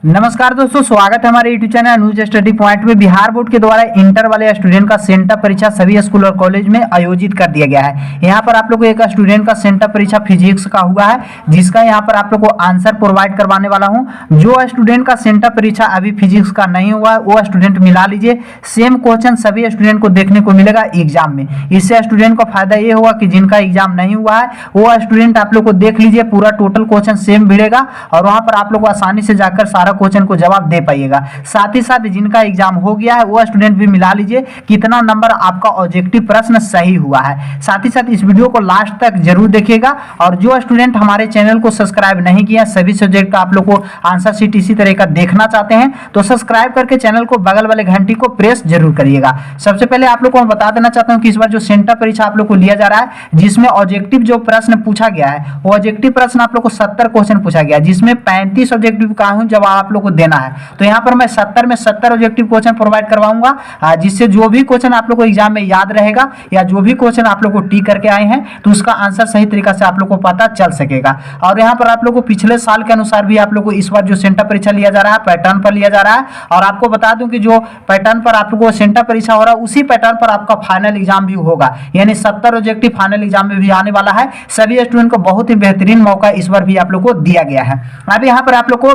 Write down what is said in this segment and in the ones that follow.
नमस्कार दोस्तों, स्वागत है हमारे YouTube channel news study point में। बिहार बोर्ड के द्वारा इंटर वाले स्टूडेंट का सेंटर परीक्षा सभी स्कूल और कॉलेज में आयोजित कर दिया गया है। यहाँ पर आप लोग को एक स्टूडेंट का सेंटर परीक्षा फिजिक्स का हुआ है, जिसका यहाँ पर आप लोग को आंसर प्रोवाइड करवाने वाला हूँ। जो स्टूडेंट का सेंटर परीक्षा अभी फिजिक्स का नहीं हुआ है वो स्टूडेंट मिला लीजिए। सेम क्वेश्चन सभी स्टूडेंट को देखने को मिलेगा एग्जाम में। इससे स्टूडेंट को फायदा ये होगा कि जिनका एग्जाम नहीं हुआ है वो स्टूडेंट आप लोग को देख लीजिए, पूरा टोटल क्वेश्चन सेम मिलेगा और वहां पर आप लोग को आसानी से जाकर सारा क्वेश्चन को जवाब दे पाइएगा। साथ ही साथ जिनका एग्जाम हो गया है वो स्टूडेंट भी मिला लीजिए कितना नंबर आपका ऑब्जेक्टिव प्रश्न सही हुआ है। साथ ही साथ इस वीडियो को लास्ट तक जरूर देखिएगा। और जो स्टूडेंट हमारे चैनल को सब्सक्राइब नहीं किया, सभी सब्जेक्ट का आप लोग को आंसर शीट इसी तरह का देखना चाहते हैं तो सब्सक्राइब करके चैनल को बगल वाले घंटी को प्रेस जरूर करिएगा। सबसे पहले आप लोग को मैं बता देना चाहता हूं कि इस बार जो सेंटर परीक्षा आप लोग को लिया जा रहा है, जिसमें ऑब्जेक्टिव जो प्रश्न पूछा गया है वो ऑब्जेक्टिव प्रश्न आप लोग को 70 क्वेश्चन पूछा गया, जिसमें 35 ऑब्जेक्टिव का जवाब आप लोग को देना है। तो यहाँ पर मैं 70 में 70 ऑब्जेक्टिव क्वेश्चन प्रोवाइड करवाऊंगा, जिससे जो भी क्वेश्चन आप लोग को एग्जाम में याद रहेगा या जो भी क्वेश्चन आप लोग को टिक करके आए हैं तो उसका आंसर सही तरीका से आप लोग को पता चल सकेगा। और यहाँ पर आप लोग को पिछले साल के अनुसार भी आप लोग को इस बार जो सेंटर परीक्षा लिया जा रहा है पैटर्न पर लिया जा रहा है। और आपको बता दूं कि जो पैटर्न पर आप लोग को सेंटर परीक्षा हो रहा है उसी पैटर्न पर आपका फाइनल एग्जाम भी होगा, यानी 70 ऑब्जेक्टिव फाइनल एग्जाम में भी आने वाला है। सभी स्टूडेंट को बहुत ही बेहतरीन मौका इस बार भी आप लोग को दिया गया है। अब यहाँ पर आप लोग को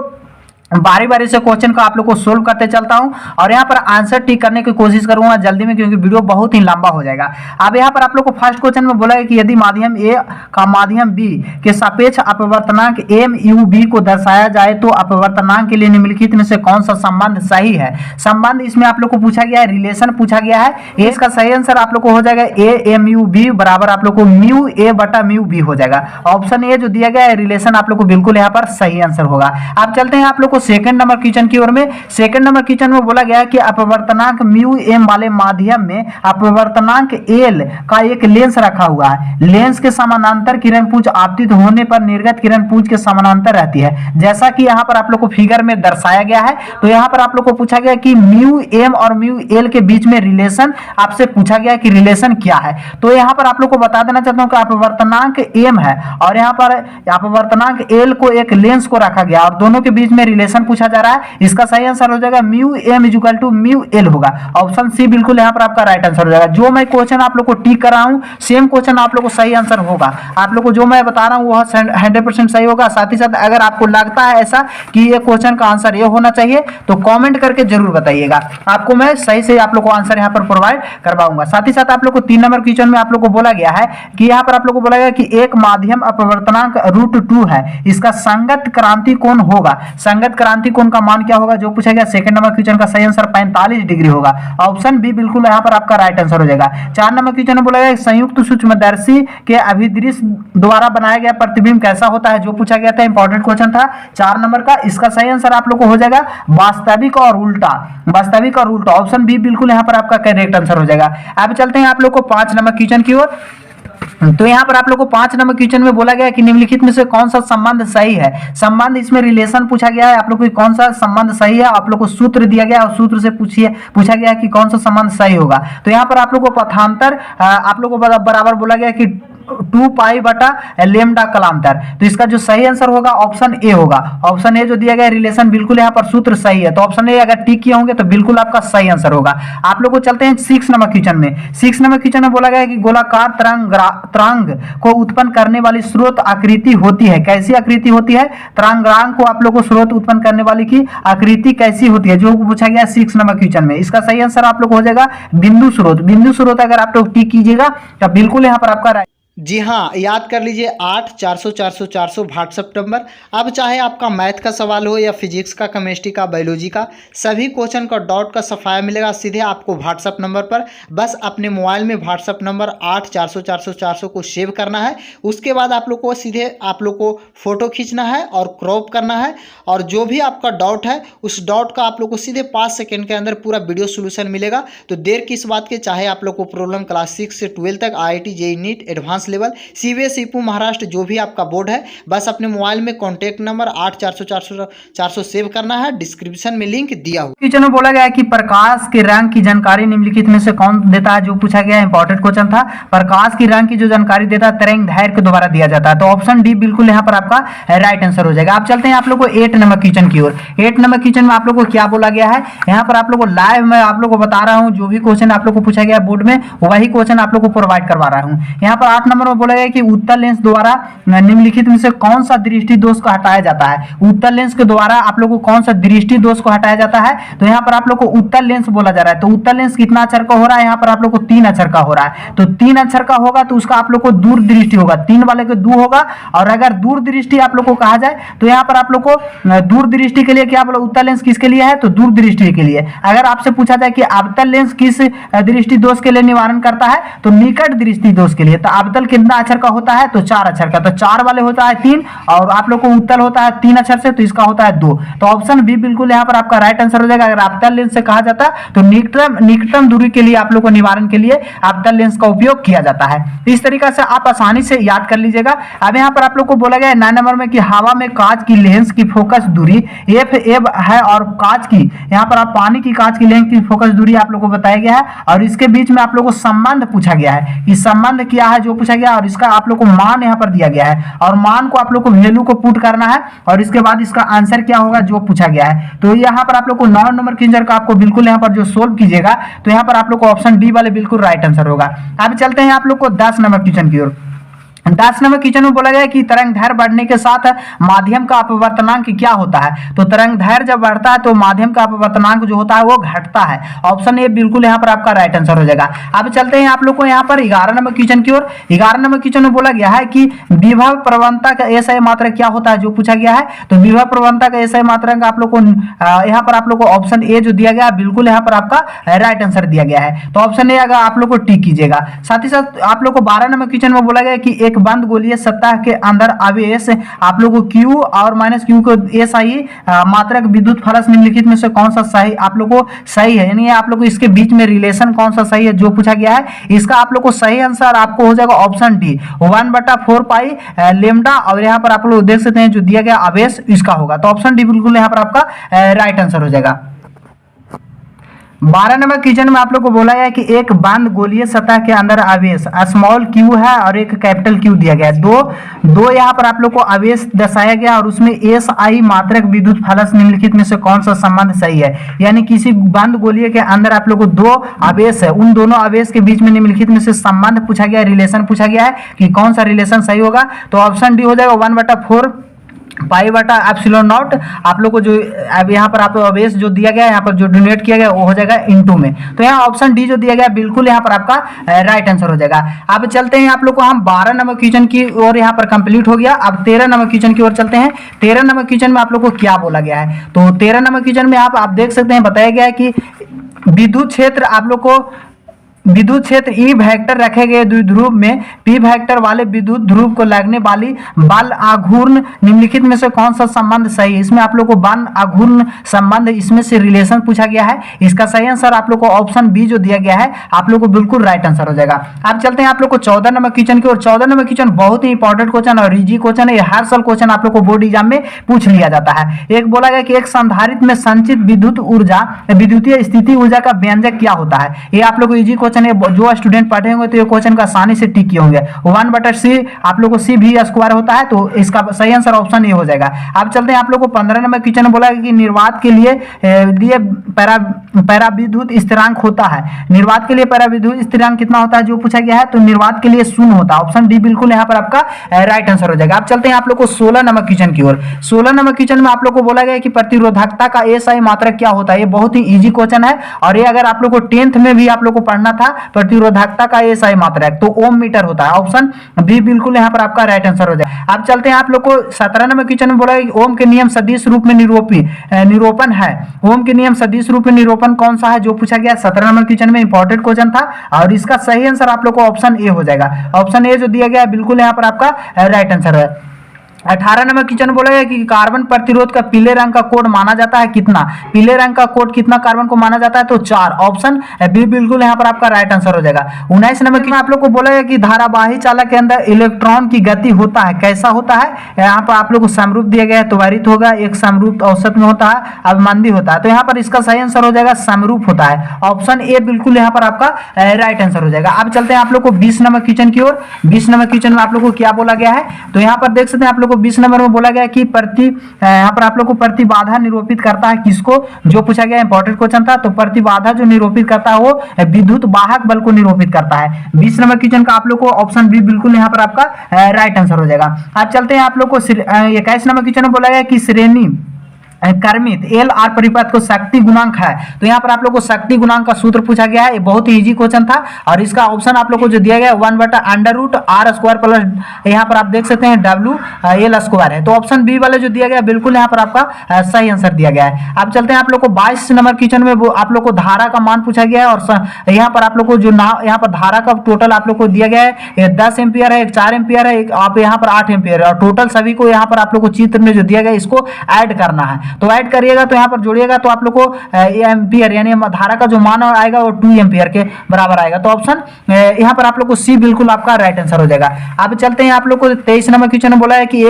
बारी बारी से क्वेश्चन को आप लोग को सोल्व करते चलता हूं और यहाँ पर आंसर टिक करने की कोशिश करूंगा जल्दी में, क्योंकि वीडियो बहुत ही लंबा हो जाएगा। अब यहाँ पर आप लोग को फर्स्ट क्वेश्चन में बोला है कि यदि माध्यम ए का माध्यम बी के सापेक्ष अपवर्तनांक एम यू बी को दर्शाया जाए तो अपवर्तनांक के लिए निम्नलिखित में से कौन सा संबंध सही है। संबंध इसमें आप लोग को पूछा गया है, रिलेशन पूछा गया है। इसका सही आंसर आप लोग को हो जाएगा ए एम यू बी बराबर आप लोग को म्यू ए बटा म्यू बी हो जाएगा। ऑप्शन ए जो दिया गया है रिलेशन आप लोग को बिल्कुल यहाँ पर सही आंसर होगा। अब चलते हैं आप लोग को सेकंड नंबर क्वेश्चन की ओर में। सेकंड नंबर क्वेश्चन में बोला गया है कि अपवर्तनांक म्यू एम वाले माध्यम में अपवर्तनांक एल का एक लेंस रखा हुआ है। लेंस के समानांतर किरण पुंज आपतित होने पर निर्गत किरण पुंज के समानांतर रहती है, जैसा कि यहाँ पर आप लोग को फिगर में दर्शाया गया है। तो यहाँ पर आप लोग को पूछा गया कि म्यू एम और म्यू एल के बीच में रिलेशन आपसे पूछा गया कि रिलेशन क्या है। तो यहाँ पर आप लोग को बता देना चाहता हूँ कि अपवर्तनांक एम है और यहाँ पर अपवर्तनांक एल को एक लेंस को रखा गया और दोनों के बीच में रिलेशन पूछा जा रहा है। इसका सही आंसर हो जाएगा mu M is equal to mu L होगा। ऑप्शन सी बिल्कुल यहाँ पर आपका राइट आंसर हो जाएगा। जो मैं क्वेश्चन आप लोग को टिक कर रहा हूँ सेम क्वेश्चन आप लोग को सही आंसर होगा। आप लोग को जो मैं बता रहा हूँ वह 100% सही होगा। साथ ही साथ अगर आपको लगता है ऐसा कि ये क्वेश्चन का आंसर ये होना चाहिए तो कॉमेंट करके जरूर बताइएगा, आपको मैं सही से आप लोग को आंसर यहाँ पर प्रोवाइड करवाऊंगा। साथ ही साथ आप लोग को 3 नंबर क्वेश्चन में आप लोग को बोला गया है कि यहाँ पर आप लोग को बोला गया कि एक माध्यम अपवर्तनांक √2 है, इसका संगत क्रांति कोण होगा। संगत क्रांति कोण का मान क्या होगा जो पूछा गया। सेकंड नंबर क्वेश्चन का सही आंसर 45 डिग्री होगा। ऑप्शन बी बिल्कुल यहाँ पर आपका राइट आंसर हो जाएगा। 4 नंबर क्वेश्चन में बोला गया संयुक्त सूक्ष्मदर्शी के अभिदृश्य द्वारा बनाया गया प्रतिबिंब कैसा होता है, जो पूछा गया था। इंपॉर्टेंट क्वेश्चन था 4 नंबर का। इसका सही आंसर आप लोग को हो जाएगा वास्तविक और उल्टा। वास्तविक और उल्टा ऑप्शन बी बिल्कुल यहाँ पर आपका करेक्ट आंसर हो जाएगा। अब चलते हैं आप लोग को 5 नंबर क्वेश्चन की ओर। तो यहाँ पर आप लोग को 5 नंबर क्वेश्चन में बोला गया है कि निम्नलिखित में से कौन सा संबंध सही है। संबंध इसमें रिलेशन पूछा गया है, आप लोग को कौन सा संबंध सही है। आप लोग को सूत्र दिया गया और सूत्र से पूछा गया है कि कौन सा संबंध सही होगा। तो यहाँ पर आप लोग को पथांतर आप लोग को बराबर बोला गया कि 2 पाई बटा लेमडा कलांतर। तो इसका जो सही आंसर होगा ऑप्शन ए होगा। ऑप्शन ए जो दिया गया रिलेशन बिल्कुल यहाँ पर सूत्र सही है, तो ऑप्शन ए अगर टिक किए होंगे तो बिल्कुल आपका सही आंसर होगा। आप लोग को चलते हैं 6 नंबर क्वेश्चन में। 6 नंबर क्वेश्चन में बोला गया है कि गोलाकार तरंग को उत्पन्न करने वाली स्रोत आकृति होती है। कैसी आकृति होती है? तरंगांग को आप लोग को स्रोत उत्पन्न करने वाली की आकृति कैसी होती है, जो पूछा गया 6 नंबर क्वेश्चन में। इसका सही आंसर आप लोग हो जाएगा बिंदु स्रोत। बिंदु स्रोत अगर आप लोग टिक कीजिएगा तो बिल्कुल यहाँ पर आपका जी हाँ, याद कर लीजिए 8 400 400 400 व्हाट्सएप नंबर। अब चाहे आपका मैथ का सवाल हो या फिजिक्स का, केमिस्ट्री का, बायोलॉजी का, सभी क्वेश्चन का डॉट का सफाया मिलेगा सीधे आपको व्हाट्सएप नंबर पर। बस अपने मोबाइल में व्हाट्सएप नंबर 8 400 400 400 को सेव करना है। उसके बाद आप लोग को सीधे आप लोग को फ़ोटो खींचना है और क्रॉप करना है और जो भी आपका डाउट है उस डाउट का आप लोग को सीधे 5 सेकेंड के अंदर पूरा वीडियो सोल्यूशन मिलेगा। तो देर किस बात के, चाहे आप लोग को प्रॉब्लम क्लास 6 से 12 तक IIT JEE NEET advance level CBSE IPU Maharashtra जो भी आपका बोर्ड है, बस अपने मोबाइल में कॉन्टैक्ट नंबर 8400 सेव करना है। डिस्क्रिप्शन में लिंक दिया हुआ। क्वेश्चन में बोला गया है कि प्रकाश के रंग की जानकारी निम्नलिखित में से कौन देता है, जो पूछा गया इंपॉर्टेंट क्वेश्चन था। प्रकाश की रंग की जो जानकारी देता है तरंग दैर्घ्य के द्वारा दिया जाता है, तो ऑप्शन डी बिल्कुल यहाँ पर आपका राइट आंसर हो जाएगा। आप चलते हैं आप लोग को 8 नंबर क्वेश्चन की ओर। 8 नंबर क्वेश्चन में आप लोग को क्या बोला गया है, यहाँ पर आप लोग को लाइव में आप लोग को बता रहा हूँ, जो भी क्वेश्चन आप लोग को पूछा गया बोर्ड में वही क्वेश्चन आप लोग को प्रोवाइड करवा रहा हूँ। यहाँ पर 8 नंबर में बोला गया कि उत्तल लेंस द्वारा निम्नलिखित में से कौन सा दृष्टि दोष को हटाया जाता है। उत्तल लेंस के द्वारा आप लोग को कौन सा दृष्टि दोष को हटाया जाता है, तो यहाँ पर आप लोग को उत्तल लेंस बोला जा रहा है। तो उत्तल लेंस कितना अक्षर का हो रहा है, यहाँ पर आप लोग को 3 अक्षर का हो रहा है। तो 3 अक्षर का होगा तो उसका आप लोग को दूर दृष्टि होगा, 3 वाले को दू होगा। और अगर दूर दृष्टि आप लोग को कहा जाए तो यहाँ पर आप लोग को दूर दृष्टि के लिए क्या बोला, उत्तल लेंस किसके लिए है, तो दूर दृष्टि के लिए। अगर आपसे पूछा जाए कि अवतल लेंस किस दृष्टि दोष के लिए निवारण करता है, तो निकट दृष्टि दोष के लिए। तो अवतल कितना अक्षर का होता है, तो 4 अक्षर का। तो 4 वाले होता है 3, और आप लोग को उत्तल होता है 3 अक्षर से, तो इसका होता है 2। तो ऑप्शन बी बिल्कुल यहाँ पर आपका राइट आंसर हो जाएगा। अगर अवतल लेंस से कहा जाता है तो निकटतम दूरी के लिए आप लोग को निवारण के लिए अवतल लेंस का उपयोग किया जाता है। इस तरीके से आप आसानी से याद कर लीजिएगा। अब यहाँ पर आप लोग को बोला गया है 9 नंबर में कि हवा में कांच की लेंस की फोकस दूरी एफ है, और कांच की यहाँ पर आप पानी की कांच की लेंस की फोकस दूरी आप लोग को बताया गया है, और इसके बीच में आप लोग को संबंध पूछा गया है कि संबंध क्या है जो पूछा गया, और इसका आप लोग को मान यहाँ पर दिया गया है, और मान को आप लोग को वैल्यू को पुट करना है, और इसके बाद इसका आंसर क्या होगा जो पूछा गया है। तो यहाँ पर आप लोग को 9 नंबर क्वेश्चन का आपको बिल्कुल यहाँ पर जो सोल्व कीजिएगा तो यहाँ पर आप लोग को ऑप्शन डी वाले बिल्कुल राइट आंसर होगा। अब चलते हैं आप लोग को 10 नंबर क्वेश्चन की ओर। 10 नंबर क्वेश्चन में बोला गया कि तरंग दैर्घ्य बढ़ने के साथ माध्यम का अपवर्तनांक क्या होता है। तो तरंग दैर्घ्य जब बढ़ता है तो माध्यम का अपवर्तनांक जो होता है वो घटता है। ऑप्शन ए बिल्कुल यहाँ पर आपका राइट आंसर हो जाएगा। अब चलते हैं आप लोग को यहाँ पर 11 नंबर क्वेश्चन की ओर। 11 नंबर क्वेश्चन में बोला गया है कि विभव प्रवणता का एसआई मात्रक क्या होता है, जो पूछा गया है। तो विभव प्रवणता का एसआई मात्रक आप लोग को यहाँ पर आप लोग को ऑप्शन ए जो दिया गया बिल्कुल यहाँ पर आपका राइट आंसर दिया गया है। तो ऑप्शन ए अगर आप लोग को टिक कीजिएगा। साथ ही साथ आप लोग को 12 नंबर क्वेश्चन में बोला गया कि एक बंद गोलीय सतह के अंदर आवेश आप लोग को Q और -Q को SI मात्रक विद्युत फलक निम्नलिखित में से कौन सा सही आप लोग को सही है, यानी आप लोग को इसके बीच में रिलेशन कौन सा सही है जो पूछा गया है। इसका आप लोग को सही आंसर आपको हो जाएगा ऑप्शन डी 1/4 पाई लेमडा, और यहाँ पर आप लोग देख सकते हैं जो दिया गया आवेश इसका होगा। तो ऑप्शन डी बिल्कुल यहाँ पर आपका राइट आंसर हो जाएगा। 12 नंबर क्वेश्चन में आप लोग को बोला गया है कि एक बंद गोलीय सतह के अंदर आवेश स्मॉल q है और एक कैपिटल Q दिया गया है। दो यहाँ पर आप लोग को आवेश दर्शाया गया, और उसमें SI मात्रक विद्युत फलक निम्नलिखित में से कौन सा संबंध सही है। यानी किसी बंद गोलीय के अंदर आप लोग को 2 आवेश है, उन दोनों आवेश के बीच में निम्नलिखित में से संबंध पूछा गया, रिलेशन पूछा गया है कि कौन सा रिलेशन सही होगा। तो ऑप्शन डी हो जाएगा 1/4 पाई बटा एप्सिलॉन नॉट। आप लोग को जो अब यहाँ पर आप आवेश जो दिया गया है यहाँ पर जो डोनेट किया गया वो हो जाएगा इनटू में। तो यहाँ ऑप्शन डी जो दिया गया बिल्कुल यहाँ पर आपका राइट आंसर हो जाएगा। अब चलते हैं आप लोग को हम 12 नंबर क्वेश्चन की ओर यहाँ पर कंप्लीट हो गया। अब 13 नंबर क्वेश्चन की ओर चलते हैं। 13 नंबर क्वेश्चन में आप लोग को क्या बोला गया है, तो 13 नंबर क्वेश्चन में आप देख सकते हैं बताया गया है कि विद्युत क्षेत्र आप लोग को विद्युत क्षेत्र ई वेक्टर रखे गए द्विध्रुव में पी वेक्टर वाले विद्युत ध्रुव को लगने वाली बल आघूर्ण निम्नलिखित में से कौन सा संबंध सही है। इसमें आप लोग को बल आघूर्ण संबंध इसमें से रिलेशन पूछा गया है। इसका सही आंसर आप लोग को ऑप्शन बी जो दिया गया है आप लोग को बिल्कुल राइट आंसर हो जाएगा। अब चलते हैं आप लोग को 14 नंबर क्वेश्चन की ओर। 14 नंबर क्वेश्चन बहुत ही इंपॉर्टेंट क्वेश्चन और इजी क्वेश्चन है। हर साल क्वेश्चन आप लोग को बोर्ड एग्जाम में पूछ लिया जाता है। एक बोला गया कि एक संधारित्र में संचित विद्युत ऊर्जा विद्युतीय स्थिति ऊर्जा का व्यंजक क्या होता है। ये आप लोग को इजी क्वेश्चन है, जो स्टूडेंट पढ़े होंगे तो ये क्वेश्चन का आसानी से टिक किए होंगे। 1/c आप लोग को c भी स्क्वायर होता है, तो इसका सही आंसर ऑप्शन ए हो जाएगा। अब चलते हैं आप लोग को 15 नंबर क्वेश्चन में बोला है कि निर्वात के लिए पराविद्युत स्थिरांक होता है। निर्वात के लिए पराविद्युत स्थिरांक कितना होता है जो पूछा गया है, तो निर्वात के लिए 0 होता है। ऑप्शन डी बिल्कुल यहाँ पर आपका राइट आंसर हो जाएगा। अब चलते हैं आप लोग को 16 नंबर क्वेश्चन की ओर। 16 नंबर क्वेश्चन में आप लोग को बोला गया कि प्रतिरोधकता का एसआई मात्रक क्या होता है। ये बहुत ही इजी क्वेश्चन है, और ये अगर आप लोग को 10th में भी आप लोग को पढ़ना था प्रतिरोधकता का एसआई मात्रक तो ओम मीटर होता है। ऑप्शन बी बिल्कुल यहाँ पर आपका राइट आंसर हो जाएगा। अब चलते हैं आप लोग को 17 नंबर क्वेश्चन में बोला कि ओम के नियम सदिश रूप में निरूपण है। ओम के नियम सदिश रूप में निरूपण कौन सा है जो पूछा गया 17 नंबर क्वेश्चन में इंपॉर्टेंट क्वेश्चन था, और इसका सही आंसर आप लोग को ऑप्शन ए हो जाएगा। ऑप्शन ए जो दिया गया है बिल्कुल यहाँ पर आपका राइट आंसर है। 18 नंबर क्वेश्चन बोला गया कि कार्बन प्रतिरोध का पीले रंग का कोड माना जाता है कितना। पीले रंग का कोड कितना कार्बन को माना जाता है, तो 4। ऑप्शन बी बिल्कुल यहाँ पर आपका राइट आंसर हो जाएगा। 19 नंबर में आप लोग को बोला गया कि धारावाही चालक के अंदर इलेक्ट्रॉन की गति होता है, कैसा होता है। यहाँ पर आप लोग को समरूप दिया गया है, त्वरित होगा, एक समरूप औसत में होता है, अवमंदी होता है। तो यहाँ पर इसका सही आंसर हो जाएगा समरूप होता है। ऑप्शन ए बिल्कुल यहाँ पर आपका राइट आंसर हो जाएगा। अब चलते हैं आप लोग को 20 नंबर क्वेश्चन की ओर। 20 नंबर क्वेश्चन में आप लोग को क्या बोला गया है, तो यहाँ पर देख सकते हैं आप लोग को 20 नंबर में बोला गया कि यहाँ पर आप लोग को प्रतिबाधा निरूपित करता है किसको, जो पूछा गया इंपॉर्टेंट क्वेश्चन था। तो प्रतिबाधा जो निरूपित करता है वो विद्युत वाहक बल को निरूपित करता है। 20 नंबर क्वेश्चन का आप लोग को ऑप्शन बी बिल्कुल यहाँ पर आपका राइट आंसर हो जाएगा। अब चलते हैं आप लोग को 21 नंबर क्वेश्चन में बोला गया कि श्रेणी क्रमित एल आर परिपथ को शक्ति गुणांक है। तो यहाँ पर आप लोग को शक्ति गुणांक का सूत्र पूछा गया है, ये बहुत ही इजी क्वेश्चन था और इसका ऑप्शन आप लोग को जो दिया गया है 1/√r² प्लस यहाँ पर आप देख सकते हैं WL² है। तो ऑप्शन बी वाले जो दिया गया बिल्कुल यहाँ पर आपका सही आंसर दिया गया है। अब चलते हैं आप लोग को 22 नंबर क्वेश्चन में आप लोग को धारा का मान पूछा गया है और यहाँ पर आप लोग को जो यहाँ पर धारा का टोटल आप लोग को दिया गया है 10 एम्पियर है, एक 4 एम्पियर है, एक आप यहाँ पर 8 एम्पियर है और टोटल सभी को यहाँ पर आप लोग को चित्र में जो दिया गया इसको ऐड करना है। तो ऐड करिएगा तो यहाँ पर जोड़िएगा तो आप लोग को एम्पियर यानी धारा का जो मान आएगा वो 2 एम्पियर के बराबर आएगा। तो ऑप्शन यहाँ पर आप लोग को सी बिल्कुल आपका राइट आंसर हो जाएगा। अब चलते हैं आप लोग को 23 नंबर क्वेश्चन में बोला है कि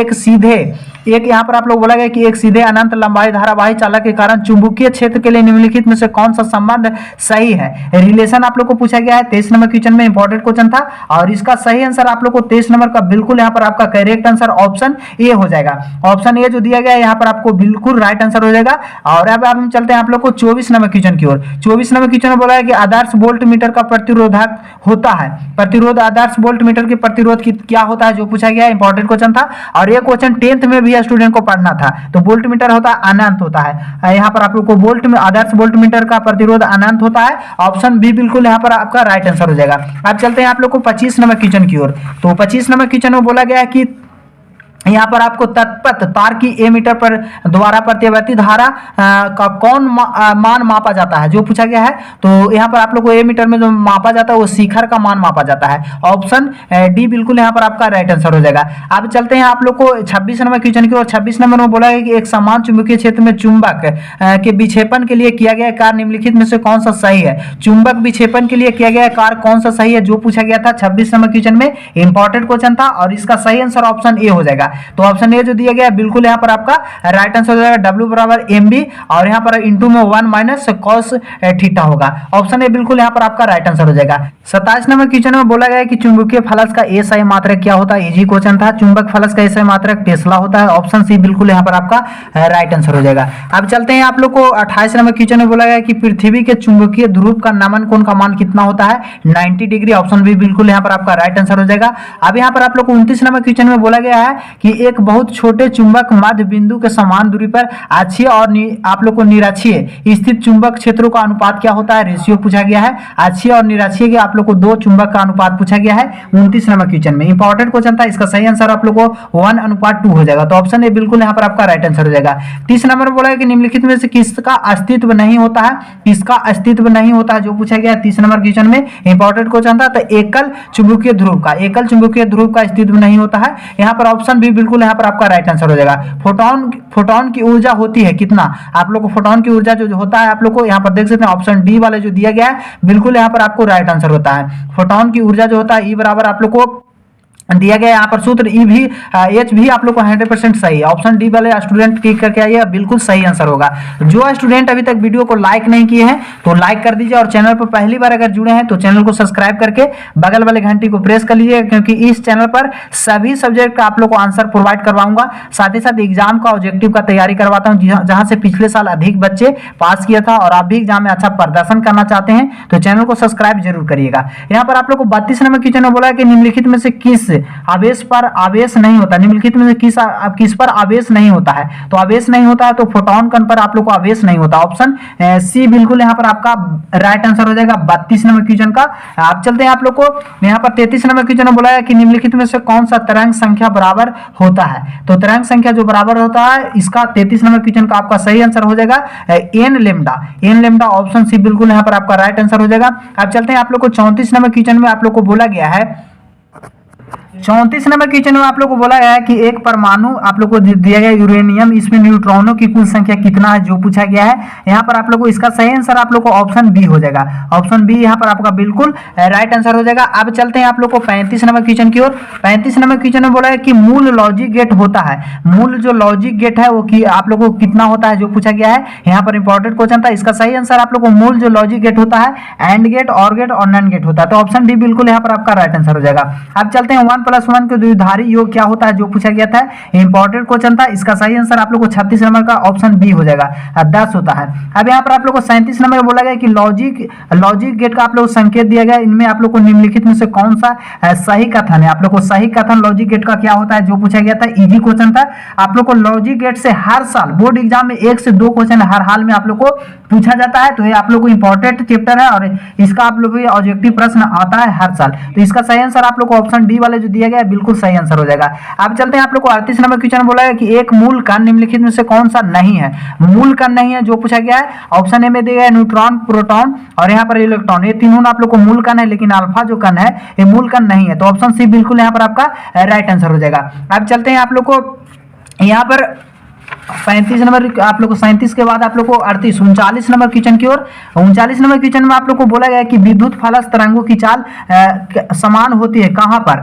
एक यहाँ पर आप लोग बोला गया कि एक सीधे अनंत लंबाई धारावाही चालक के कारण चुंबकीय क्षेत्र के लिए निम्नलिखित में से कौन सा संबंध सही है। रिलेशन आप लोग को पूछा गया है 23 नंबर क्वेश्चन में, इंपॉर्टेंट क्वेश्चन था और इसका सही आंसर आप लोग को 23 नंबर का बिल्कुल यहाँ पर आपका करेक्ट आंसर ऑप्शन ए हो जाएगा। ऑप्शन ए जो दिया गया है यहाँ पर आपको बिल्कुल राइट आंसर हो जाएगा। और अब हम चलते हैं आप लोग को 24 नंबर क्वेश्चन की ओर। 24 नंबर क्वेश्चन में बोला है कि आदर्श वोल्ट मीटर का प्रतिरोधक होता है। प्रतिरोध आदर्श वोल्ट मीटर के प्रतिरोध की क्या होता है जो पूछा गया है, इंपॉर्टेंट क्वेश्चन था और ये क्वेश्चन 10th में भी स्टूडेंट को पढ़ना था। तो वोल्ट मीटर होता है अनंत होता है, यहाँ पर आप लोग को वोल्ट में आदर्श वोल्ट मीटर का प्रतिरोध अनंत होता है। ऑप्शन बी बिल्कुल यहाँ पर आपका राइट आंसर हो जाएगा। अब चलते हैं आप लोग को 25 नंबर क्वेश्चन की ओर। तो 25 नंबर क्वेश्चन में बोला गया है कि यहाँ पर आपको तत्पथ तार की ए मीटर पर द्वारा प्रत्यावर्ती धारा का कौन मान मापा जाता है जो पूछा गया है। तो यहाँ पर आप लोग को ए मीटर में जो मापा जाता है वो शिखर का मान मापा जाता है। ऑप्शन डी बिल्कुल यहाँ पर आपका राइट आंसर हो जाएगा। अब चलते हैं आप लोग को 26 नंबर क्वेश्चन की ओर। 26 नंबर में बोला है कि एक समान चुंबकीय क्षेत्र में चुंबक के विक्षेपण के लिए किया गया कार्य निम्नलिखित में से कौन सा सही है। चुंबक विक्षेपण के लिए किया गया कार्य कौन सा सही है जो पूछा गया था 26 नंबर क्वेश्चन में, इंपॉर्टेंट क्वेश्चन था और इसका सही आंसर ऑप्शन ए हो जाएगा। तो ऑप्शन ए जो दिया गया बिल्कुल यहाँ पर आपका राइट आंसर हो जाएगा। W बराबर mb और यहाँ पर इंटू में 1 माइनस cos थीटा होगा। ऑप्शन ए बिल्कुल यहाँ पर आपका राइट आंसर हो जाएगा। 27 नंबर क्वेश्चन में बोला गया है कि चुंबकीय फलक का एसआई मात्रक क्या होता है। इजी क्वेश्चन था। चुंबक फलक का एसआई मात्रक टेस्ला होता है। ऑप्शन सी बिल्कुल यहाँ पर आपका राइट आंसर हो जाएगा। अब चलते हैं आप लोग को 28 नंबर क्वेश्चन में बोला गया कि पृथ्वी के चुंबकीय ध्रुव का नमन कोण का मान कितना होता है, 90 डिग्री। ऑप्शन बी बिल्कुल यहाँ पर आपका राइट आंसर हो जाएगा। अब यहाँ पर आप लोग को 29 नंबर क्वेश्चन में बोला गया है कि एक बहुत छोटे चुंबक मध्य बिंदु के समान दूरी पर अक्षीय और आप लोग को निरक्षीय स्थित चुंबक क्षेत्रों का अनुपात क्या होता है, रेशियो पूछा गया है। अक्षीय और निरक्षीय के आप लोग को दो चुंबक का अनुपात पूछा गया है 29 नंबर क्वेश्चन में, इंपॉर्टेंट क्वेश्चन था। इसका सही आंसर आप लोग को 1:2 हो जाएगा। तो ऑप्शन ए बिल्कुल यहाँ पर आपका राइट आंसर हो जाएगा। 30 नंबर में बोला है कि निम्नलिखित में से किसका अस्तित्व नहीं होता है, किसका अस्तित्व नहीं होता है जो पूछा गया 30 नंबर क्वेश्चन में, इंपॉर्टेंट क्वेश्चन था। तो एकल चुंबकीय ध्रुव का, एकल चुंबकीय ध्रुव का अस्तित्व नहीं होता है। यहाँ पर ऑप्शन बी बिल्कुल यहाँ पर आपका राइट आंसर हो जाएगा। फोटोन की ऊर्जा होती है कितना, आप लोग को फोटोन की ऊर्जा जो होता है आप लोग को यहाँ पर देख सकते हैं ऑप्शन डी वाले जो दिया गया है बिल्कुल यहाँ पर आपको राइट आंसर होता है। फोटोन की ऊर्जा जो होता है ई बराबर आप लोग को दिया गया यहाँ पर सूत्र ई भी एच भी आप लोग को 100% सही है। ऑप्शन डी वाले स्टूडेंट क्लिक करके आइए, बिल्कुल सही आंसर होगा। जो स्टूडेंट अभी तक वीडियो को लाइक नहीं किए हैं तो लाइक कर दीजिए और चैनल पर पहली बार अगर जुड़े हैं तो चैनल को सब्सक्राइब करके बगल वाले घंटी को प्रेस कर लीजिए, क्योंकि इस चैनल पर सभी सब्जेक्ट का आप लोग को आंसर प्रोवाइड करवाऊंगा। साथ ही साथ एग्जाम का ऑब्जेक्टिव का तैयारी करवाता हूँ, जहां से पिछले साल अधिक बच्चे पास किया था और आप भी एग्जाम में अच्छा प्रदर्शन करना चाहते हैं तो चैनल को सब्सक्राइब जरूर करिएगा। यहाँ पर आप लोग को 32 नंबर क्वेश्चन में बोला है कि निम्नलिखित में से किस आवेश पर आवेश नहीं होता, निम्नलिखित में से किस पर आवेश नहीं होता है। तो आवेश नहीं होता है तो फोटोन कण पर आप लोग को आवेश नहीं होता। ऑप्शन सी बिल्कुल यहाँ पर आपका राइट आंसर हो जाएगा 32 नंबर क्वेश्चन का। आप चलते हैं आप लोग को यहाँ पर 33 नंबर क्वेश्चन में बोला है कि निम्नलिखित में से कौन सा तरंग संख्या बराबर होता है। तो तरंग संख्या जो बराबर होता है इसका 33 नंबर क्वेश्चन का आपका सही आंसर हो जाएगा एन लेम्डा। ऑप्शन सी बिल्कुल यहाँ पर आपका राइट आंसर हो जाएगा। आप चलते हैं आप लोग को 34 नंबर क्वेश्चन में आप लोग को बोला गया है 34 नंबर क्वेश्चन में आप लोग को बोला गया है कि एक परमाणु आप लोग को दिया गया यूरेनियम, इसमें न्यूट्रॉनों की कुल संख्या कितना है जो पूछा गया है। यहाँ पर आप लोग को इसका सही आंसर आप लोग को ऑप्शन बी हो जाएगा। ऑप्शन बी यहाँ पर आपका बिल्कुल राइट आंसर हो जाएगा। अब चलते हैं आप लोग को 35 नंबर क्वेश्चन की ओर। 35 नंबर क्वेश्चन में बोला है कि मूल लॉजिक गेट होता है, मूल जो लॉजिक गेट है वो कि आप लोग को कितना होता है जो पूछा गया है। यहाँ पर इंपॉर्टेंट क्वेश्चन था, इसका सही आंसर आप लोग को मूल जो लॉजिक गेट होता है एंड गेट, और गेट और नैंड गेट होता है। तो ऑप्शन डी बिल्कुल यहाँ पर आपका राइट आंसर हो जाएगा। अब चलते हैं 1+1 के द्विधारी योग क्या होता है जो पूछा गया था, इंपॉर्टेंट क्वेश्चन था। इसका सही आंसर आप लोग को 36 नंबर का ऑप्शन बी हो जाएगा, 10 होता है। अब यहाँ पर आप लोग को 37 नंबर बोला गया कि लॉजिक गेट का आप लोग को संकेत दिया गया, इनमें आप लोग को निम्नलिखित में से कौन सा सही कथन है। आप लोग को सही कथन लॉजिक गेट का क्या होता है जो पूछा गया था, इजी क्वेश्चन था। आप लोग को लॉजिक गेट से हर साल बोर्ड एग्जाम में 1 से 2 क्वेश्चन हर हाल में आप लोग को पूछा जाता है। तो ये आप लोग को इंपॉर्टेंट चैप्टर है और इसका आप लोग को ऑब्जेक्टिव प्रश्न आता है हर साल। तो इसका सही आंसर आप लोग को ऑप्शन डी वाले जो दिया गया है बिल्कुल सही आंसर हो जाएगा। अब चलते हैं आप लोग को 38 नंबर क्वेश्चन बोला है कि एक मूल कण निम्नलिखित में से कौन सा नहीं है। मूल कण नहीं है जो पूछा गया है, ऑप्शन ए में दिया गया है न्यूट्रॉन, प्रोटॉन और यहाँ पर इलेक्ट्रॉन, ये तीनों आप लोग को मूल कण है, लेकिन अल्फा जो कण है ये मूल कण नहीं है। तो ऑप्शन सी बिल्कुल यहाँ पर आपका राइट आंसर हो जाएगा। अब चलते हैं आप लोग को यहाँ पर 35 नंबर आप लोग को 37 के बाद आप लोग को 39 नंबर क्वेश्चन की ओर। 39 नंबर क्वेश्चन में आप लोग को बोला गया है कि विद्युत फलक तरंगों की चाल समान होती है कहां पर।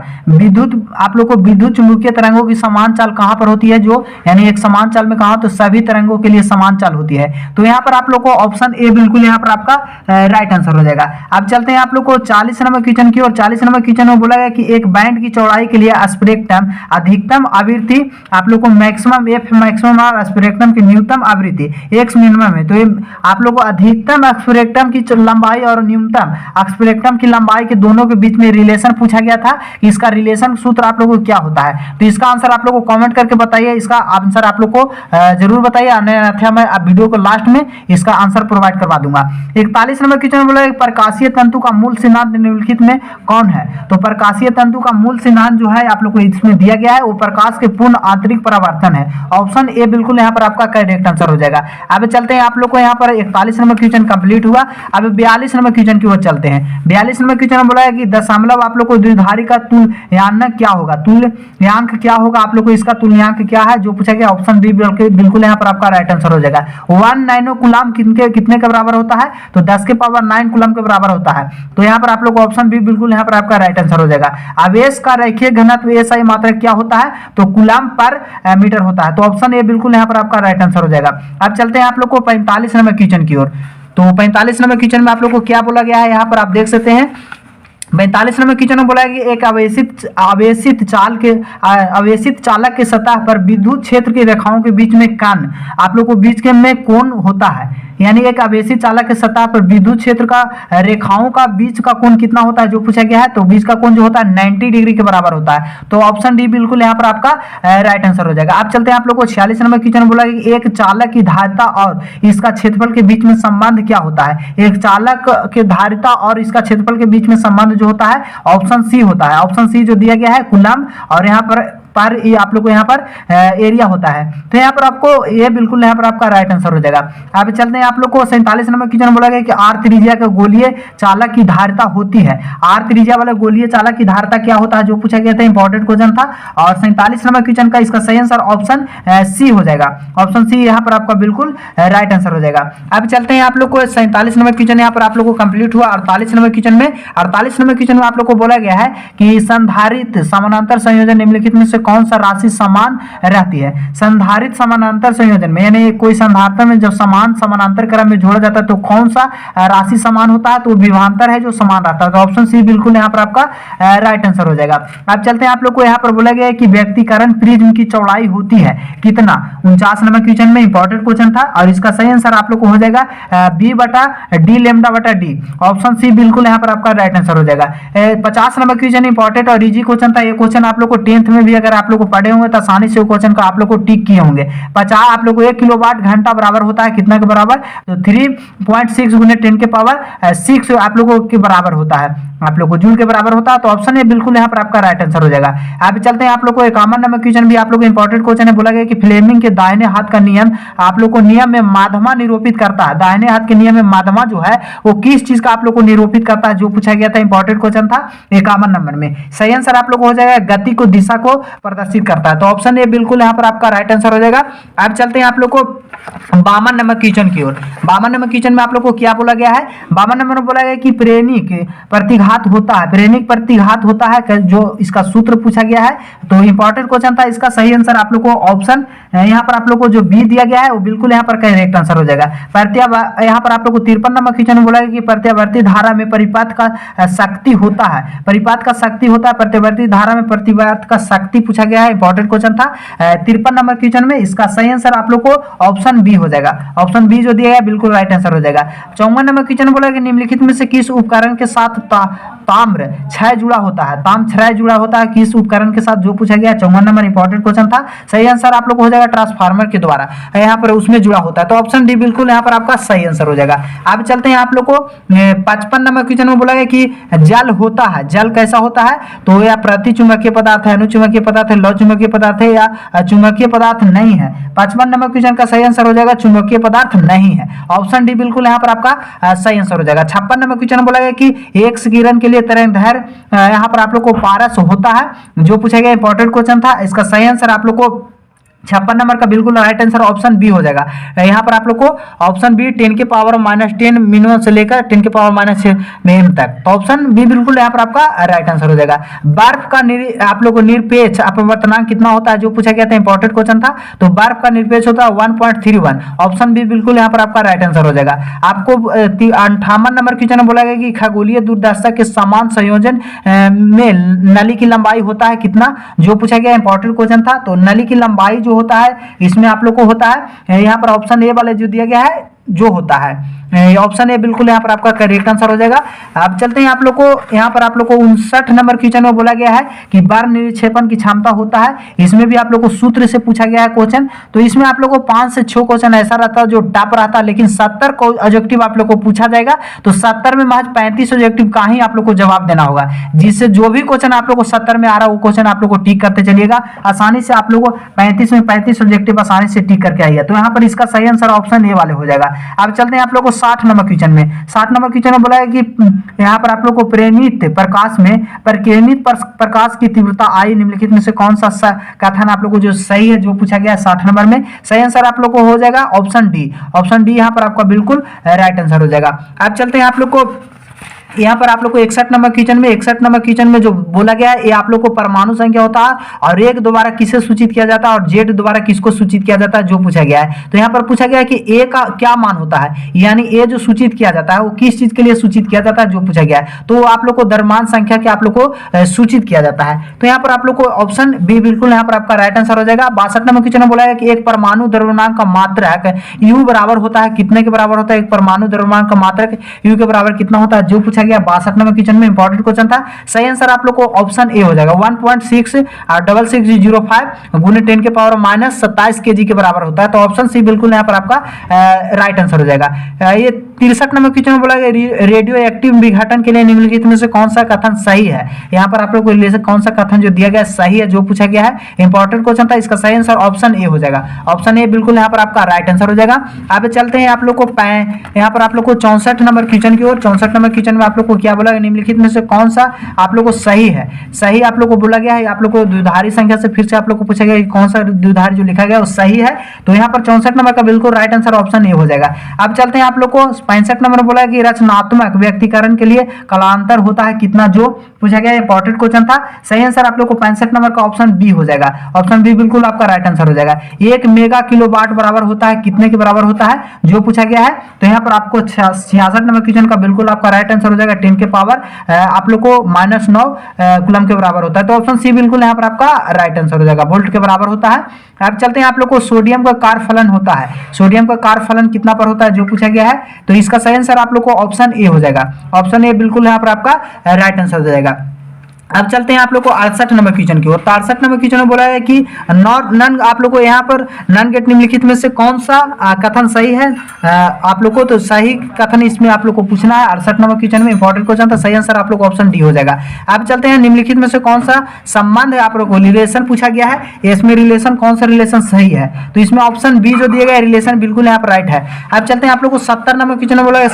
आप लोग को विद्युत चुंबकीय तरंगों की समान चाल कहां पर होती है, जो यानी एक समान चाल में कहा तो सभी तरंगों के लिए समान चाल होती है। तो यहाँ पर आप लोग को ऑप्शन ए बिल्कुल यहाँ पर आपका राइट आंसर हो जाएगा। अब चलते हैं आप लोग को 40 नंबर क्वेश्चन की ओर। 40 नंबर क्वेश्चन में बोला गया कि एक बैंड की चौड़ाई के लिए स्पेक्ट्रम अधिकतम आवृत्ति आप लोग को मैक्सिमम एफ मैक्सिमम और स्पेक्ट्रम की न्यूनतम आवृत्ति एक्स मिनिमम है। तो ये आप लोगों को अधिकतम स्पेक्ट्रम की लंबाई और न्यूनतम स्पेक्ट्रम की लंबाई के दोनों के बीच में रिलेशन पूछा गया था। इसका रिलेशन सूत्र आप लोगों को क्या होता है, तो इसका आंसर आप लोगों को कमेंट करके बताइए। इसका आंसर आप लोग को जरूर बताइए, अन्यथा मैं वीडियो को लास्ट में इसका आंसर प्रोवाइड करवा दूंगा। 41 नंबर क्वेश्चन में बोला प्रकाशीय तंतु का मूल सिद्धांत निम्नलिखित में कौन है। तो प्रकाशीय तंतु का मूल सिद्धांत जो है आप लोग को इसमें दिया गया है वो प्रकाश के पूर्ण आंतरिक परावर्तन है। ऑप्शन ए बिल्कुल यहाँ पर आपका करेक्ट आंसर हो जाएगा। अब चलते हैं आप लोग को यहाँ पर 41 नंबर क्वेश्चन कंप्लीट हुआ। अब 42 नंबर क्वेश्चन की ओर चलते हैं। 42 नंबर क्वेश्चन में बोला है कि दशमलव आप लोग को द्विधारी का तुल्यांक क्या होगा, तुल्यांक क्या होगा, आप लोग को इसका तुल्यांक क्या है जो पूछा गया। ऑप्शन बी बिल्कुल यहाँ पर आपका राइट आंसर हो जाएगा। 1 नैनो कूलम कितने के बराबर होता है, तो 10 के पावर 9 कूलम के बराबर होता है। तो यहाँ पर आप लोग ऑप्शन बी बिल्कुल यहाँ पर आपका राइट आंसर हो जाएगा। आवेश का रेखीय घनत्व एसआई मात्रा क्या होता है, तो कूलम पर मीटर होता है। तो ऑप्शन ए बिल्कुल यहाँ पर आपका राइट आंसर हो जाएगा। अब चलते हैं आप लोग को 45 नंबर क्वेश्चन की ओर। तो 45 नंबर क्वेश्चन में आप लोग को क्या बोला गया है, यहाँ पर आप देख सकते हैं 42 नंबर क्वेश्चन में बोला है कि एक आवेशित चालक के सतह पर विद्युत क्षेत्र की रेखाओं के बीच में कण आप लोग को बीच के में कोण होता है। यानी एक आवेशित चालक के सतह पर विद्युत क्षेत्र का रेखाओं का बीच का कोण कितना होता है जो पूछा गया है, तो बीच का कोण जो होता है 90 डिग्री के बराबर होता है। तो ऑप्शन डी बिल्कुल यहाँ पर आपका राइट आंसर हो जाएगा। अब चलते हैं आप लोग को 46 नंबर क्वेश्चन में बोला है कि एक चालक की धारिता और इसका क्षेत्रफल के बीच में संबंध क्या होता है। एक चालक के धारिता और इसका क्षेत्रफल के बीच में संबंध जो होता है ऑप्शन सी होता है। ऑप्शन सी जो दिया गया है कूलम, और यहाँ पर ये आप लोग को यहाँ पर एरिया होता है। तो यहाँ पर आपको ये बिल्कुल यहाँ पर आपका राइट आंसर हो जाएगा। अब चलते हैं आप लोग को 47 नंबर क्वेश्चन बोला गया कि आर त्रिज्या के गोलीय चालक की धारिता होती है। आर त्रिज्या वाले गोलीय चालक की धारिता क्या होता है जो पूछा गया था, इंपॉर्टेंट क्वेश्चन था। और 47 नंबर क्वेश्चन का इसका सही आंसर ऑप्शन सी हो जाएगा। ऑप्शन सी यहाँ पर आपका बिल्कुल राइट आंसर हो जाएगा। अब चलते हैं आप लोग को 47 नंबर क्वेश्चन यहाँ पर आप लोग को कंप्लीट हुआ। 48 नंबर क्वेश्चन में 48 नंबर क्वेश्चन में आप लोग को बोला गया है कि संधारित समानांतर संयोजन निम्नलिखित में से कौन सा राशि समान रहती है। संधारित समानांतर संयोजन में यानी कोई संधारित्र में जब समान समानांतर क्रम में जोड़ा जाता है तो कौन सा राशि समान होता है, तो विभवांतर है जो समान रहता है। तो ऑप्शन सी बिल्कुल यहाँ पर आपका राइट आंसर हो जाएगा। अब चलते हैं आप लोग को यहाँ पर बोला गया है कि व्यक्तिकरण प्रिज्म की चौड़ाई होती है कितना। 49 नंबर क्वेश्चन में इंपॉर्टेंट क्वेश्चन था और इसका सही आंसर आप लोग को हो जाएगा b/d λ/d। ऑप्शन सी बिल्कुल यहाँ पर आपका राइट आंसर हो जाएगा। 50 नंबर क्वेश्चन इंपॉर्टेंट और इजी क्वेश्चन था। ये क्वेश्चन आप लोग को 10th में भी अगर आप लोग को पढ़े होंगे तो आसानी से क्वेश्चन का आप लोग को टिक किए होंगे। 50 आप लोग को 1 किलोवाट घंटा बराबर होता है कितना के बराबर, तो 3.6 × 10 के पावर 6 आप लोगों के बराबर होता है। आप लोग को जूल के बराबर होता है, तो ऑप्शन ए बिल्कुल यहाँ पर आपका राइट आंसर हो जाएगा। आप चलते हैं आप लोग को 51 नंबर क्वेश्चन भी आप लोग को इंपॉर्टेंट क्वेश्चन है। बोला गया कि फ्लेमिंग के दाहिने हाथ का नियम आप लोग को नियम में माध्यमा निरूपित करता है। दाहिने हाथ के नियम में माध्यमा जो है वो किस चीज का आप लोग को निरूपित करता है, जो पूछा गया था, इंपॉर्टेंट क्वेश्चन था 51 नंबर में। सही आंसर आप लोग को हो जाएगा गति को, दिशा को प्रदर्शित करता है, तो ऑप्शन ए बिल्कुल यहाँ पर आपका राइट आंसर हो जाएगा। आप चलते हैं आप लोग को 52 नंबर क्वेश्चन की ओर। 52 नंबर क्वेश्चन में आप लोग को क्या बोला गया है, 52 नंबर में बोला गया कि प्रेरणिक प्रतिघात होता है, प्रेरणिक प्रतिघात होता है, जो इसका सूत्र पूछा गया है, तो इंपॉर्टेंट क्वेश्चन था। इसका सही आंसर आप लोग को ऑप्शन यहाँ पर आप लोग को जो बी दिया गया है वो बिल्कुल यहाँ पर करेक्ट आंसर हो जाएगा। यहाँ पर आप लोग को 53 नंबर क्वेश्चन में बोला गया कि प्रत्यावर्ती धारा में परिपात का शक्ति होता है, परिपात का शक्ति होता है, प्रत्यावर्ती धारा में प्रतिपात का शक्ति पूछा गया है, इंपॉर्टेंट क्वेश्चन था 53 नंबर क्वेश्चन में। इसका सही आंसर आप लोग को ऑप्शन बी हो जाएगा, ऑप्शन बी जो दिया गया बिल्कुल राइट आंसर हो जाएगा। 54 नंबर क्वेश्चन बोला कि निम्नलिखित में से किस उपकरण के साथ ताम्र क्षय जुड़ा होता है, ताम्र क्षय जुड़ा होता है किस उपकरण के साथ, जो पूछा गया 54 नंबर इंपॉर्टेंट क्वेश्चन था। सही आंसर आप लोग को हो जाएगा ट्रांसफार्मर के द्वारा, यहाँ पर उसमें जुड़ा होता है, तो ऑप्शन डी बिल्कुल यहाँ पर आपका सही आंसर हो जाएगा। अब चलते हैं आप लोग को 55 नंबर क्वेश्चन में बोला गया कि जल होता है, जल कैसा होता है, तो या प्रति चुंबकीय पदार्थ है, अनुचुंबकीय पदार्थ है, लौ चुंबकीय पदार्थ है, या चुंबकीय पदार्थ नहीं है। 55 नंबर क्वेश्चन का सही आंसर हो जाएगा चुंबकीय पदार्थ नहीं है, ऑप्शन डी बिल्कुल यहाँ पर आपका सही आंसर हो जाएगा। 56 नंबर क्वेश्चन बोला गया कि एक किरण के लिए तरंगदैर्घ्य यहाँ पर आप लोग को पारस होता है, जो पूछा गया इंपॉर्टेंट क्वेश्चन था। इसका सही आंसर आप लोग को 56 नंबर का बिल्कुल राइट आंसर ऑप्शन बी हो जाएगा। यहाँ पर आप लोग को ऑप्शन बी 10 के पावर -10 मिनिमम से लेकर 10 के पावर -6 मिनिमम तक, तो ऑप्शन बी बिल्कुल यहाँ पर आपका राइट आंसर हो जाएगा। बर्फ का आप लोग को निरपेक्ष अपवर्तनांक कितना होता है, जो पूछा गया था इंपॉर्टेंट क्वेश्चन था, तो बर्फ का निरपेक्ष होता है 1.31, ऑप्शन बी बिल्कुल यहाँ पर आपका राइट आंसर हो जाएगा। आपको 58 नंबर क्वेश्चन में बोला गया कि खगोलीय दूरदर्शक के समान संयोजन में नली की लंबाई होता है कितना, जो पूछा गया इंपॉर्टेंट क्वेश्चन था, तो नली की लंबाई जो होता है इसमें आप लोग को होता है यहाँ पर ऑप्शन ए वाले जो दिया गया है जो होता है, ऑप्शन ए बिल्कुल यहाँ पर आपका करेक्ट आंसर हो जाएगा। अब चलते हैं आप लोग को यहाँ पर आप लोग को 59 नंबर क्वेश्चन में बोला गया है कि बार निक्षेपण की क्षमता होता है, इसमें भी आप लोग को सूत्र से पूछा गया है क्वेश्चन, तो इसमें आप लोग को 5 से 6 क्वेश्चन ऐसा रहता है जो टफ रहता है, लेकिन 70 को ऑब्जेक्टिव आप लोग को पूछा जाएगा, तो 70 में महज 35 ऑब्जेक्टिव का ही आप लोग को जवाब देना होगा, जिससे जो भी क्वेश्चन आप लोग को 70 में आ रहा है वो क्वेश्चन आप लोग को टिक करते चलिएगा, आसानी से आप लोग को 35 में 35 ऑब्जेक्टिव आसानी से टिक करके आइएगा, तो यहाँ पर इसका सही आंसर ऑप्शन ए वाले हो जाएगा। अब चलते हैं आप लोग को 60 नंबर क्वेश्चन में। 60 नंबर क्वेश्चन में बोला है कि यहाँ पर आप लोग को प्रेरित प्रकाश में परिकिरणित प्रकाश की तीव्रता आई निम्नलिखित में से कौन सा कथन आप लोग को जो सही है, जो पूछा गया है 60 नंबर में। सही आंसर आप लोग को हो जाएगा ऑप्शन डी, ऑप्शन डी यहाँ पर आपका बिल्कुल राइट आंसर हो जाएगा। अब चलते हैं आप लोग को यहाँ पर आप लोग को 61 नंबर क्वेश्चन में, 61 नंबर क्वेश्चन में जो बोला गया है ये आप लोग को परमाणु संख्या होता है और एक दोबारा किसे सूचित किया जाता है और जेड दोबारा किसको सूचित किया जाता है, जो पूछा गया है। तो यहाँ पर पूछा गया है कि ए का क्या मान होता है, यानी ए जो सूचित किया जाता है वो किस चीज के लिए सूचित किया जाता है, जो पूछा गया है, तो आप लोग को द्रव्यमान संख्या के आप लोग को सूचित किया जाता है। तो यहाँ पर आप लोग को ऑप्शन बी बिल्कुल यहाँ पर आपका राइट आंसर हो जाएगा। 62 नंबर क्वेश्चन में बोला है कि एक परमाणु द्रव्यमान का मात्रक यू बराबर होता है, कितने के बराबर होता है, एक परमाणु द्रव्यमान का मात्रक यू के बराबर कितना होता है, जो पूछा गया 62 नंबर क्वेश्चन में इंपॉर्टेंट क्वेश्चन था। सही आंसर आप लोग को ऑप्शन ए हो जाएगा 1.6605 गुने 10 के पावर -27 kg के बराबर होता है, तो ऑप्शन सी बिल्कुल यहाँ पर आपका राइट आंसर हो जाएगा। ये 63 नंबर क्वेश्चन में बोला गया रेडियो एक्टिव विघटन के लिए निम्नलिखित में से कौन सा कथन सही है। यहाँ पर आप लोग को रिलेशन कौन सा कथन जो दिया गया सही है, जो पूछा गया है इंपॉर्टेंट क्वेश्चन था, इसका सही आंसर ऑप्शन ए हो जाएगा, ऑप्शन ए बिल्कुल यहाँ पर आपका राइट आंसर हो जाएगा। अब चलते हैं आप लोग को यहाँ पर आप लोग को 64 नंबर क्वेश्चन की ओर। 64 नंबर क्वेश्चन में आप लोग को क्या बोला गया, निम्नलिखित में से कौन सा आप लोग को सही है, सही आप लोग को बोला गया है। आप लोग को द्विधारी संख्या से फिर से आप लोग को पूछा गया कि कौन सा द्विधारी जो लिखा गया वो सही है, तो यहाँ पर 64 नंबर का बिल्कुल राइट आंसर ऑप्शन ए हो जाएगा। अब चलते हैं आप लोग को 65 नंबर बोला कि रचनात्मक व्यक्तिकरण के लिए कालांतर होता है कितना, जो पूछा गया इंपॉर्टेंट क्वेश्चन था। सही आंसर आप लोग को 65 नंबर का ऑप्शन बी हो जाएगा, ऑप्शन बी बिल्कुल आपका राइट आंसर हो जाएगा। 1 मेगा किलोवाट बराबर होता है कितने के बराबर होता है, जो पूछा गया है, तो यहाँ पर आपको 66 नंबर क्वेश्चन का बिल्कुल आपका राइट आंसर हो जाएगा 10 के पावर आप लोग को -9 कूलम के बराबर होता है, तो ऑप्शन सी बिल्कुल यहाँ पर आपका राइट आंसर हो जाएगा, वोल्ट के बराबर होता है। अब चलते हैं आप लोग को सोडियम का कार्य फलन होता है, सोडियम का कार्य फलन कितना पर होता है, जो पूछा गया है, तो इसका सही आंसर आप लोग को ऑप्शन ए हो जाएगा, ऑप्शन ए बिल्कुल यहाँ पर आपका राइट आंसर हो जाएगा। अब चलते हैं आप लोग को 68 नंबर क्वेश्चन की ओर। तो 68 नंबर क्वेश्चन में बोला है कि नन, आप लोग को यहाँ पर नन गेट निम्नलिखित में से कौन सा कथन सही है। आप लोग को तो सही कथन इसमें आप लोग को पूछना है। 68 नंबर क्वेश्चन में इंपॉर्टेंट क्वेश्चन था, सही आंसर आप लोग को ऑप्शन डी हो जाएगा। अब चलते हैं निम्नलिखित में से कौन सा संबंध है, आप लोग को रिलेशन पूछा गया है, इसमें रिलेशन कौन सा रिलेशन सही है। तो इसमें ऑप्शन बी जो दिया गया रिलेशन बिल्कुल यहाँ पर राइट है। अब चलते हैं आप लोग को 70 नंबर क्वेश्चन में बोला है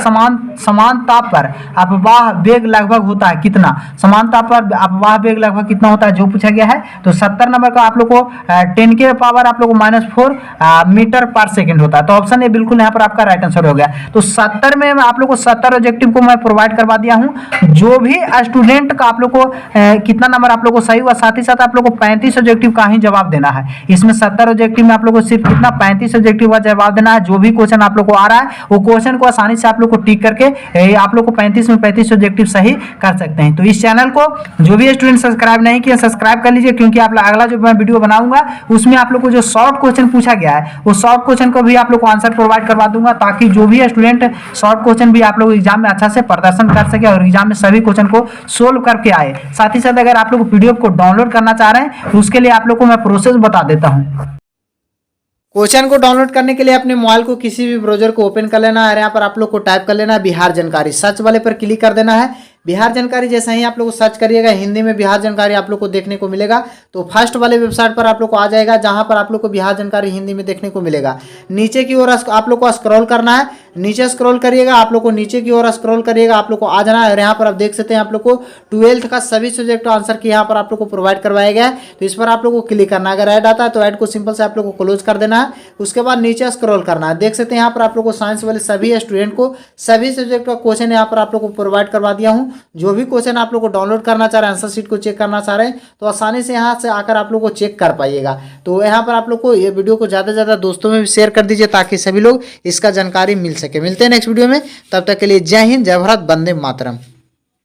समान ताप पर अपवाह वेग लगभग होता है कितना। समान ताप पर अपवाह वेग लगभग कितना होता है जो पूछा गया है। तो 70 नंबर का आप लोग को 10 के पावर आप लोग को -4 मीटर पर सेकंड होता है। तो ऑप्शन ए बिल्कुल यहाँ पर आपका राइट आंसर हो गया। तो 70 में आप लोग को 70 ऑब्जेक्टिव को मैं प्रोवाइड करवा दिया हूँ। जो भी स्टूडेंट का आप लोग को कितना नंबर आप लोग को सही हुआ, साथ ही साथ आप लोग को 35 ऑब्जेक्टिव का ही जवाब देना है। इसमें 70 ऑब्जेक्टिव में आप लोग को सिर्फ कितना 35 ऑब्जेक्टिव का जवाब देना है। जो भी क्वेश्चन आप लोग को आ रहा है वो क्वेश्चन को आसानी से आप लोग को टिक करके आप लोग को 35 में 35 ऑब्जेक्टिव सही कर सकते हैं। तो इस चैनल को जो भी स्टूडेंट सब्सक्राइब नहीं किया सब्सक्राइब कर लीजिए, क्योंकि आप अगला जो मैं वीडियो बनाऊंगा उसमें आप लोग को जो शॉर्ट क्वेश्चन पूछा गया है वो शॉर्ट क्वेश्चन को भी आप लोग को आंसर प्रोवाइड करवा दूंगा, ताकि जो भी स्टूडेंट शॉर्ट क्वेश्चन भी आप लोग एग्जाम में अच्छा से प्रदर्शन कर सके और एग्जाम में सभी क्वेश्चन को सोल्व करके आए। साथ ही साथ अगर आप लोग पीडीएफ को डाउनलोड करना चाह रहे हैं तो उसके लिए आप लोग को मैं प्रोसेस बता देता हूँ। क्वेश्चन को डाउनलोड करने के लिए अपने मोबाइल को किसी भी ब्राउजर को ओपन कर लेना है। यहाँ पर आप लोग को टाइप कर लेना है बिहार जानकारी, सर्च वाले पर क्लिक कर देना है। बिहार जानकारी जैसे ही आप लोग सर्च करिएगा हिंदी में बिहार जानकारी आप लोग को देखने को मिलेगा। तो फर्स्ट वाले वेबसाइट पर आप लोग को आ जाएगा, जहां पर आप लोग को बिहार जानकारी हिंदी में देखने को मिलेगा। नीचे की ओर आप लोग को स्क्रॉल करना है, नीचे स्क्रॉल करिएगा, आप लोग को नीचे की ओर स्क्रॉल करिएगा, आप लोग को आ जाना है। और यहाँ पर आप देख सकते हैं आप लोग को 12th का सभी सब्जेक्ट आंसर की यहाँ पर आप लोग को प्रोवाइड करवाया गया है। तो इस पर आप लोग को क्लिक करना है। अगर ऐड आता है तो ऐड को सिंपल से आप लोग को क्लोज कर देना है। उसके बाद नीचे स्क्रॉल करना है, देख सकते हैं यहाँ पर आप लोग को साइंस वाले सभी स्टूडेंट को सभी सब्जेक्ट का क्वेश्चन यहाँ पर आप लोग को प्रोवाइड करवा दिया हूँ। जो भी क्वेश्चन आप लोग को डाउनलोड करना चाह रहे हैं, आंसर शीट को चेक करना चाह रहे हैं, तो आसानी से यहाँ से आकर आप लोग को चेक कर पाइएगा। तो यहाँ पर आप लोग को ये वीडियो को ज़्यादा से ज़्यादा दोस्तों में भी शेयर कर दीजिए, ताकि सभी लोग इसका जानकारी मिल सके। मिलते हैं नेक्स्ट वीडियो में, तब तक के लिए जय हिंद, जय भारत, वंदे मातरम।